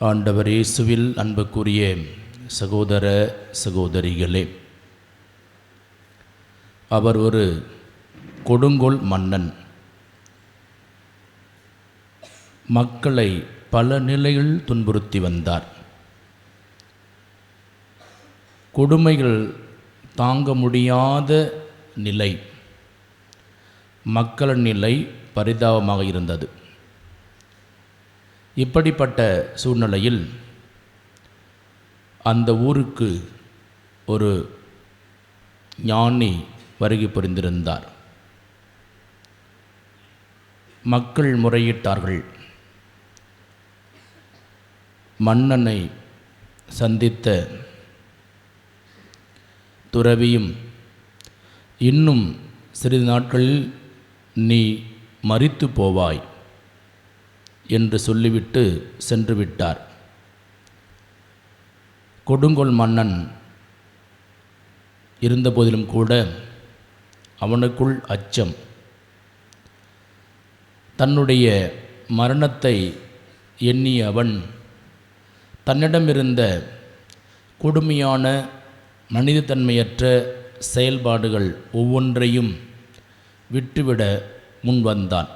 ஆண்டவர் இயேசுவில் அன்புக்குரிய சகோதர சகோதரிகளே, அவர் ஒரு கொடுங்கோல் மன்னன். மக்களை பல நிலையில் துன்புறுத்தி வந்தார். கொடுமைகள் தாங்க முடியாத நிலை, மக்களின் நிலை பரிதாபமாக இருந்தது. இப்படிப்பட்ட சூழ்நிலையில் அந்த ஊருக்கு ஒரு ஞானி வருகை புரிந்திருந்தார். மக்கள் முறையிட்டார்கள். மன்னனை சந்தித்த துறவியும், இன்னும் சிறிது நாட்களில் நீ மரித்து போவாய் என்று சொல்லிவிட்டு சென்று விட்டார். கொடுங்கோல் மன்னன் இருந்தபோதிலும் கூட அவனுக்குள் அச்சம். தன்னுடைய மரணத்தை எண்ணிய அவன் தன்னிடமிருந்த கொடுமையான மனிதத்தன்மையற்ற செயல்பாடுகள் ஒவ்வொன்றையும் விட்டுவிட முன்வந்தான்.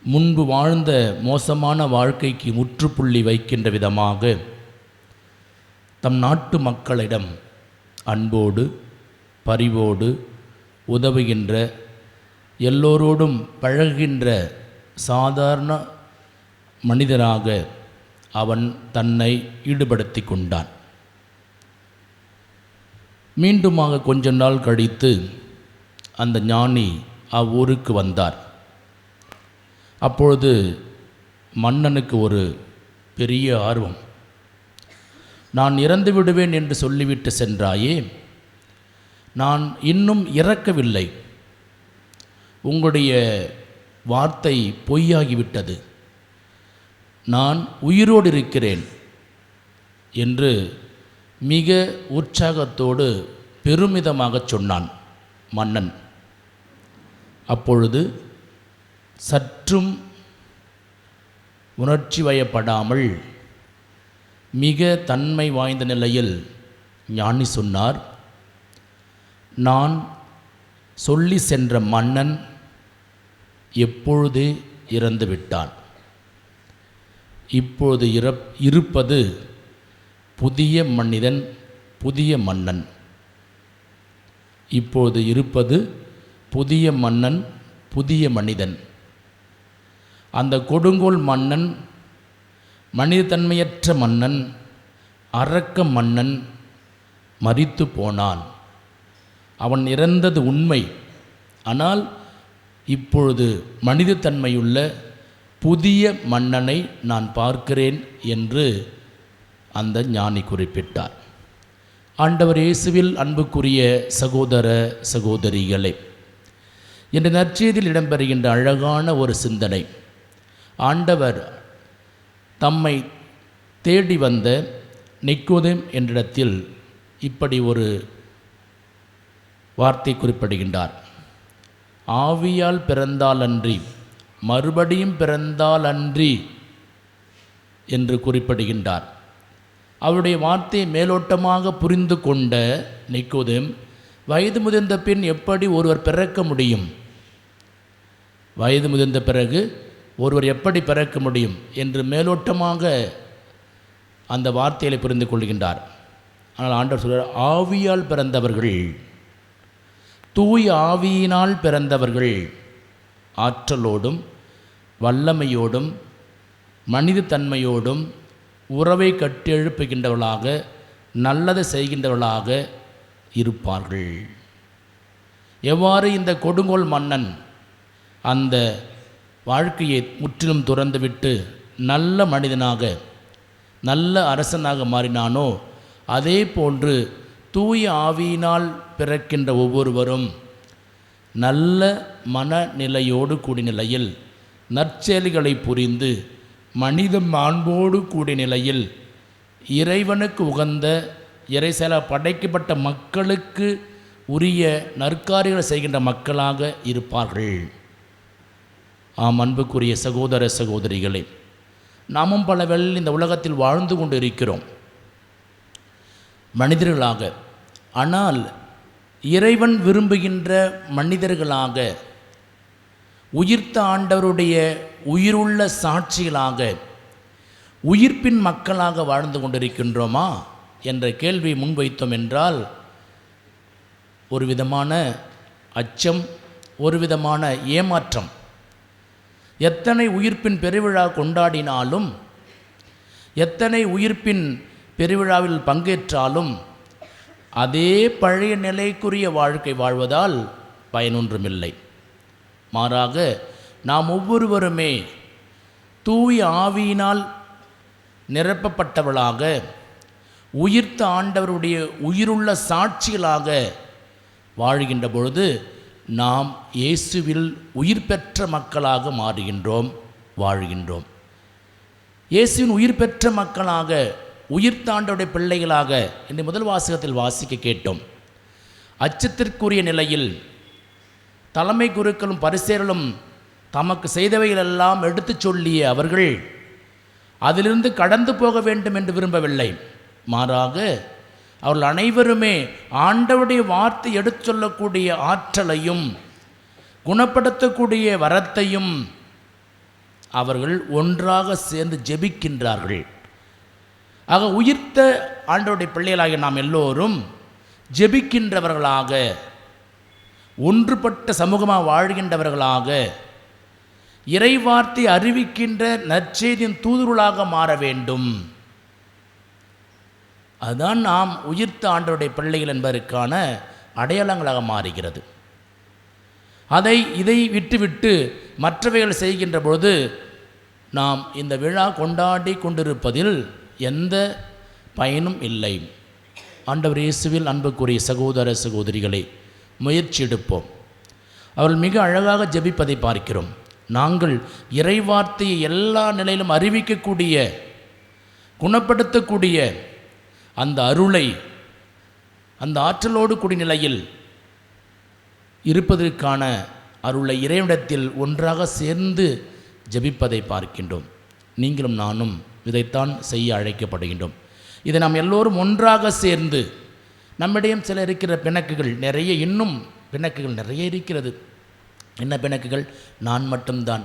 முன்பு வாழ்ந்த மோசமான வாழ்க்கைக்கு முற்றுப்புள்ளி வைக்கின்ற விதமாக தம் நாட்டு மக்களிடம் அன்போடு பரிவோடு உதவுகின்ற, எல்லோரோடும் பழகுகின்ற சாதாரண மனிதனாக அவன் தன்னை ஈடுபடுத்தி கொண்டான். மீண்டுமாக கொஞ்ச நாள் கழித்து அந்த ஞானி அவ்வூருக்கு வந்தார். அப்பொழுது மன்னனுக்கு ஒரு பெரிய ஆர்வம். நான் இறந்து விடுவேன் என்று சொல்லிவிட்டு சென்றாயே, நான் இன்னும் இறக்கவில்லை, உங்களுடைய வார்த்தை பொய்யாகிவிட்டது, நான் உயிரோடு இருக்கிறேன் என்று மிக உற்சாகத்தோடு பெருமிதமாகச் சொன்னான் மன்னன். அப்பொழுது சற்றும் உணர்ச்சி வயப்படாமல் மிக தன்மை வாய்ந்த நிலையில் ஞானி சொன்னார், நான் சொல்லி சென்ற மன்னன் எப்பொழுதே இறந்து விட்டான். இப்பொழுது இருப்பது புதிய மனிதன், புதிய மன்னன். இப்பொழுது இருப்பது புதிய மன்னன், புதிய மனிதன். அந்த கொடுங்கோல் மன்னன், மனிதத்தன்மையற்ற மன்னன், அரக்க மன்னன் மரித்து போனான். அவன் இறந்தது உண்மை. ஆனால் இப்பொழுது மனிதத்தன்மையுள்ள புதிய மன்னனை நான் பார்க்கிறேன் என்று அந்த ஞானி குறிப்பிட்டார். ஆண்டவர் இயேசுவில் அன்புக்குரிய சகோதர சகோதரிகளே, என்ற நற்செய்தியில் இடம்பெறுகின்ற அழகான ஒரு சிந்தனை. ஆண்டவர் தம்மை தேடி வந்த நிக்கோதேம் என்றிடத்தில் இப்படி ஒரு வார்த்தை குறிப்பிடுகின்றார். ஆவியால் பிறந்தால் அன்றி மறுபடியும் பிறந்தால் அன்றி என்று குறிப்பிடுகின்றார். அவருடைய வார்த்தையை மேலோட்டமாக புரிந்து கொண்ட நிக்கோதேம், வயது முதிர்ந்த பின் எப்படி ஒருவர் பிறக்க முடியும், வயது முதிர்ந்த பிறகு ஒருவர் எப்படி பிறக்க முடியும் என்று மேலோட்டமாக அந்த வார்த்தைகளை புரிந்து கொள்கின்றார். ஆனால் ஆண்டவர் சொல்கிறார், ஆவியால் பிறந்தவர்கள், தூய ஆவியினால் பிறந்தவர்கள் ஆற்றலோடும் வல்லமையோடும் மனிதத்தன்மையோடும் உறவை கட்டியெழுப்புகின்றவர்களாக, நல்லதை செய்கின்றவர்களாக இருப்பார்கள். எவ்வாறு இந்த கொடுங்கோல் மன்னன் அந்த வாழ்க்கையை முற்றிலும் துறந்துவிட்டு நல்ல மனிதனாக, நல்ல அரசனாக மாறினானோ, அதே போன்று தூய ஆவியினால் பிறக்கின்ற ஒவ்வொருவரும் நல்ல மனநிலையோடு கூடிய நிலையில் நற்செயல்களை புரிந்து மனித மாண்போடு கூடிய நிலையில் இறைவனுக்கு உகந்த இறைசெல படைக்கப்பட்ட மக்களுக்கு உரிய நற்காரியங்களை செய்கின்ற மக்களாக இருப்பார்கள். ஆம், அன்புக்குரிய சகோதர சகோதரிகளே, நாமும் பலவெல் இந்த உலகத்தில் வாழ்ந்து கொண்டு இருக்கிறோம் மனிதர்களாக. ஆனால் இறைவன் விரும்புகின்ற மனிதர்களாக, உயிர்த்த ஆண்டவருடைய உயிருள்ள சாட்சிகளாக, உயிர்ப்பின் மக்களாக வாழ்ந்து கொண்டிருக்கின்றோமா என்ற கேள்வி முன்வைத்தோம் என்றால் ஒரு விதமான அச்சம், ஒரு விதமான ஏமாற்றம். எத்தனை உயிர்ப்பின் பெருவிழா கொண்டாடினாலும், எத்தனை உயிர்ப்பின் பெருவிழாவில் பங்கேற்றாலும் அதே பழைய நிலைக்குரிய வாழ்க்கை வாழ்வதால் பயனொன்றுமில்லை. மாறாக நாம் ஒவ்வொருவருமே தூய ஆவியினால் நிரப்பப்பட்டவளாக, உயிர்த்த ஆண்டவருடைய உயிருள்ள சாட்சிகளாக வாழ்கின்ற பொழுது நாம் இயேசுவில் உயிர் பெற்ற மக்களாக மாறுகின்றோம், வாழ்கின்றோம். இயேசுவின் உயிர் பெற்ற மக்களாக, உயிர்த்த ஆண்டவருடைய பிள்ளைகளாக இந்த முதல் வாசகத்தில் வாசிக்க கேட்டோம். அச்சத்திற்குரிய நிலையில் தலைமை குருக்களும் பரிசேயர்களும் தமக்கு செய்தவைகளெல்லாம் எடுத்துச் சொல்லிய அவர்கள் அதிலிருந்து கடந்து போக வேண்டும் என்று விரும்பவில்லை. மாறாக அவர்கள் அனைவருமே ஆண்டவருடைய வார்த்தை எடுத்து சொல்லக்கூடிய ஆற்றலையும் குணப்படுத்தக்கூடிய வரத்தையும் அவர்கள் ஒன்றாக சேர்ந்து ஜெபிக்கின்றார்கள். ஆக உயிர்த்த ஆண்டவருடைய பிள்ளைகளாகிய நாம் எல்லோரும் ஜெபிக்கின்றவர்களாக, ஒன்றுபட்ட சமூகமாக வாழ்கின்றவர்களாக, இறைவார்த்தை அறிவிக்கின்ற நற்செய்தியின் தூதுருளாக மாற வேண்டும். அதுதான் நாம் உயிர்த்த ஆண்டவருடைய பிள்ளைகள் என்பதற்கான அடையாளங்களாக மாறுகிறது. இதை விட்டுவிட்டு மற்றவைகள் செய்கின்ற பொழுது நாம் இந்த விழா கொண்டாடி கொண்டிருப்பதில் எந்த பயனும் இல்லை. ஆண்டவர் இயேசுவில் அன்புக்குரிய சகோதர சகோதரிகளை முயற்சி எடுப்போம். அவர்கள் மிக அழகாக ஜெபிப்பதை பார்க்கிறோம். நாங்கள் இறைவார்த்தையை எல்லா நிலையிலும் அறிவிக்கக்கூடிய, குணப்படுத்தக்கூடிய அந்த அருளை, அந்த ஆற்றலோடு கூடிய நிலையில் இருப்பதற்கான அருளை இறைவனிடத்தில் ஒன்றாக சேர்ந்து ஜெபிப்பதை பார்க்கின்றோம். நீங்களும் நானும் இதைத்தான் செய்ய அழைக்கப்படுகின்றோம். இதை நாம் எல்லோரும் ஒன்றாக சேர்ந்து, நம்மிடையும் சில இருக்கிற பிணக்குகள் நிறைய, இன்னும் பிணக்குகள் நிறைய இருக்கிறது. என்ன பிணக்குகள்? நான் மட்டும்தான்.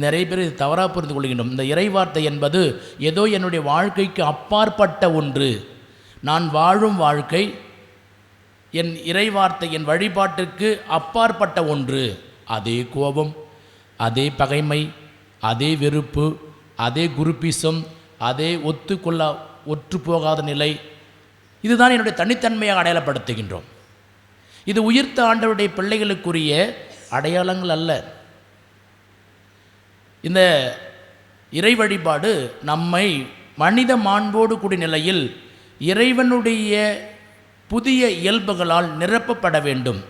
நிறைய பேர் இது தவறாக புரிந்து கொள்கின்றோம். இந்த இறைவார்த்தை என்பது ஏதோ என்னுடைய வாழ்க்கைக்கு அப்பாற்பட்ட ஒன்று, நான் வாழும் வாழ்க்கை என் இறைவார்த்தை, என் வழிபாட்டிற்கு அப்பாற்பட்ட ஒன்று. அதே கோபம், அதே பகைமை, அதே வெறுப்பு, அதே குருப்பிசம், அதே ஒற்று போகாத நிலை, இதுதான் என்னுடைய தனித்தன்மையாக அடையாளப்படுத்துகின்றோம். இது உயிர்த்த ஆண்டவருடைய பிள்ளைகளுக்குரிய அடையாளங்கள் அல்ல. இந்த இறை வழிபாடு நம்மை மனித மாண்போடு கூடிய நிலையில் இறைவனுடைய புதிய இயல்புகளால் நிரப்பப்பட வேண்டும்,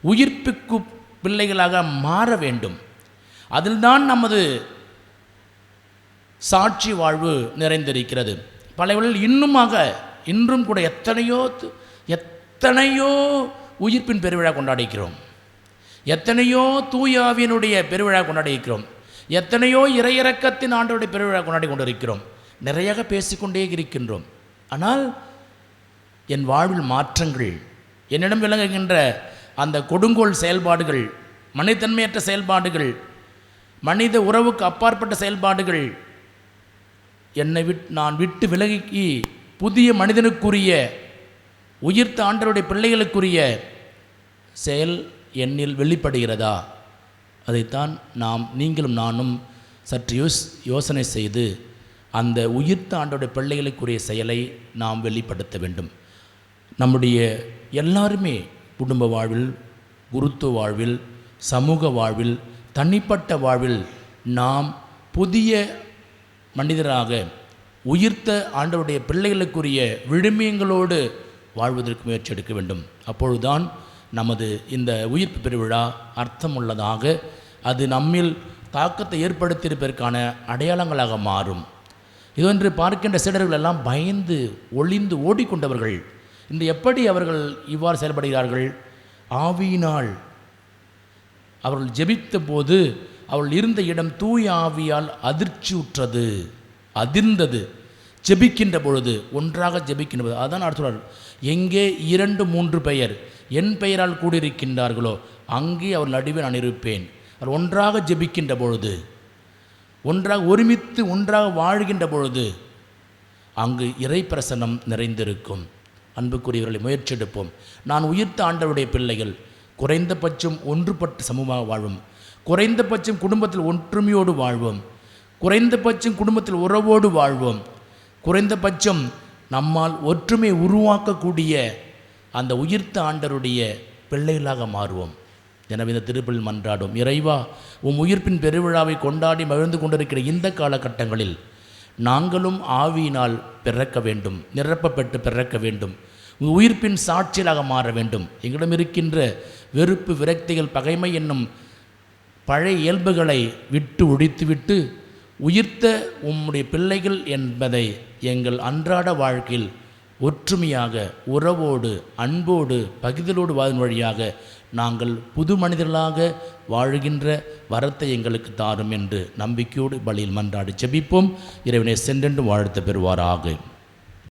உயிர்ப்புக்கு பிள்ளைகளாக மாற வேண்டும். அதில்தான் நமது சாட்சி வாழ்வு நிறைந்திருக்கிறது. பலவர்கள் இன்றும் கூட எத்தனையோ உயிர்ப்பின் பெருவிழா கொண்டாடிக்கிறோம், எத்தனையோ தூயாவினுடைய பெருவிழா கொண்டாடிக்கிறோம், எத்தனையோ இறையிறக்கத்தின் ஆண்டோடைய பெருவிழா கொண்டாடி கொண்டிருக்கிறோம், நிறையாக பேசிக்கொண்டே இருக்கின்றோம். ஆனால் என் வாழ்வில் மாற்றங்கள், என்னிடம் விளங்குகின்ற அந்த கொடுங்கோல் செயல்பாடுகள், மனிதன்மையற்ற செயல்பாடுகள், மனித உறவுக்கு அப்பாற்பட்ட செயல்பாடுகள் நான் விட்டு விலகி புதிய மனிதனுக்குரிய, உயிர்த்த ஆண்டவருடைய பிள்ளைகளுக்குரிய செயல் என்னில் வெளிப்படுகிறதா? அதைத்தான் நீங்களும் நானும் சற்று யோசனை செய்து அந்த உயிர்த்த ஆண்டவருடைய பிள்ளைகளுக்குரிய செயலை நாம் வெளிப்படுத்த வேண்டும். நம்முடைய எல்லாருமே குடும்ப வாழ்வில், குருத்துவ வாழ்வில், சமூக வாழ்வில், தனிப்பட்ட வாழ்வில் நாம் புதிய மனிதராக, உயிர்த்த ஆண்டவருடைய பிள்ளைகளுக்குரிய விழுமியங்களோடு வாழ்வதற்கு முயற்சி எடுக்க வேண்டும். அப்பொழுதுதான் நமது இந்த உயிர்ப்பு பெருவிழா அர்த்தமுள்ளதாக, அது நம்மில் தாக்கத்தை ஏற்படுத்தியிருப்பதற்கான அடையாளங்களாக மாறும். இதொன்று பார்க்கின்ற சீடர்கள் எல்லாம் பயந்து ஒளிந்து ஓடிக்கொண்டவர்கள். இன்று எப்படி அவர்கள் இவ்வாறு செயல்படுகிறார்கள்? ஆவியினால் அவர்கள் ஜெபித்த போது அவள் இருந்த இடம் தூய ஆவியால் அதிர்ச்சியுற்றது, அதிர்ந்தது. ஜெபிக்கின்ற பொழுது, ஒன்றாக ஜெபிக்கின்ற பொழுது, அதான் அடுத்த சொல்றார், எங்கே 2-3 பெயர் என் பெயரால் கூடியிருக்கின்றார்களோ அங்கே அவர் நடுவே நான் இருப்பேன். அவர் ஒன்றாக ஜெபிக்கின்ற பொழுது, ஒன்றாக ஒருமித்து ஒன்றாக வாழ்கின்ற பொழுது அங்கு இறை பிரசன்னம் நிறைந்திருக்கும். அன்புக்குரியவர்களை முயற்சியெடுப்போம். நான் உயிர்த்த ஆண்டவருடைய பிள்ளைகள் குறைந்தபட்சம் ஒன்றுபட்டு சமூகமாக வாழ்வோம். குறைந்தபட்சம் குடும்பத்தில் ஒற்றுமையோடு வாழ்வோம். குறைந்தபட்சம் குடும்பத்தில் உறவோடு வாழ்வோம். குறைந்தபட்சம் நம்மால் ஒற்றுமை உருவாக்கக்கூடிய அந்த உயிர்த்த ஆண்டவருடைய பிள்ளைகளாக மாறுவோம். எனவே இந்த திருப்பலில் மன்றாடும், இறைவா, உம் உயிர்ப்பின் பெருவிழாவை கொண்டாடி மகிழ்ந்து கொண்டிருக்கிற இந்த காலகட்டங்களில் நாங்களும் ஆவியினால் பிறக்க வேண்டும், நிரப்பப்பட்டு பிறக்க வேண்டும், உயிர்ப்பின் சாட்சியலாக மாற வேண்டும். எங்களிடம் இருக்கின்ற வெறுப்பு, விரக்திகள், பகைமை என்னும் பழைய இயல்புகளை விட்டு ஒழித்துவிட்டு உயிர்த்த உம்முடைய பிள்ளைகள் என்பதை எங்கள் அன்றாட வாழ்க்கையில் ஒற்றுமையாக, உறவோடு, அன்போடு, பகிர்தலோடு வாழ்வதன் வழியாக நாங்கள் புது மனிதர்களாக வாழுகின்ற வரத்தை எங்களுக்கு தாரும் என்று நம்பிக்கையோடு பலியில் மன்றாடி ஜெபிப்போம். இறைவனை சென்றென்று வாழ்த்து பெறுவாராக.